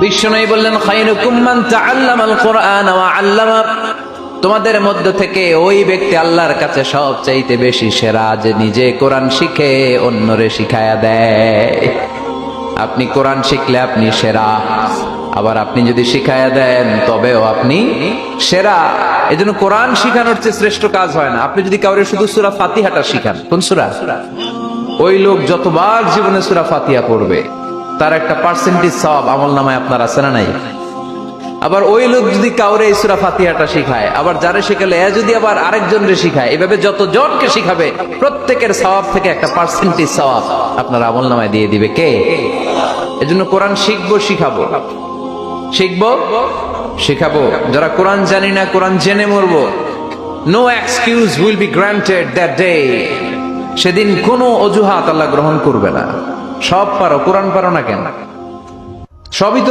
বিশ্বনবী বললেন, খায়রুকুম মান তাআল্লামাল কুরআন ওয়া আল্লামা, তোমাদের মধ্য থেকে ওই ব্যক্তি আল্লাহর কাছে সবচাইতে বেশি সেরা, যে নিজে কোরআন শিখে অন্যরে শিখায়া দেয়। আপনি কোরআন শিখলে আপনি সেরা, আবার আপনি যদি শিখায়া দেন তবেও আপনি সেরা। এজন্য কোরআন শিখানোর চেয়ে শ্রেষ্ঠ কাজ হয় না। আপনি যদি কাউরে শুধু সূরা ফাতিহাটা শিখান, কোন সূরা, ওই লোক যতবার জীবনে সূরা ফাতিহা পড়বে তার একটা পার্সেন্টেজ সওয়াব আমলনামায় আপনার আছে না নাই? আবার ওই লোক যদি কাউরে এই সূরা ফাতিহাটা শিখায়, আবার যারে শিখালে যদি আবার আরেকজনরে শিখায়, এভাবে যতজনকে শিখাবে প্রত্যেকের সওয়াব থেকে একটা পার্সেন্টেজ সওয়াব আপনার আমলনামায় দিয়ে দিবে কে? এজন্য কোরআন শিখবো, শিখাবো, শিখবো, শিখাবো। যারা কোরআন জানি না, কোরআন জেনে মরবো, no excuse will be granted that day. সেদিন কোনো অজুহাত আল্লাহ গ্রহণ করবে না। সব পারো, কোরআন পারো না কেন? সবই তো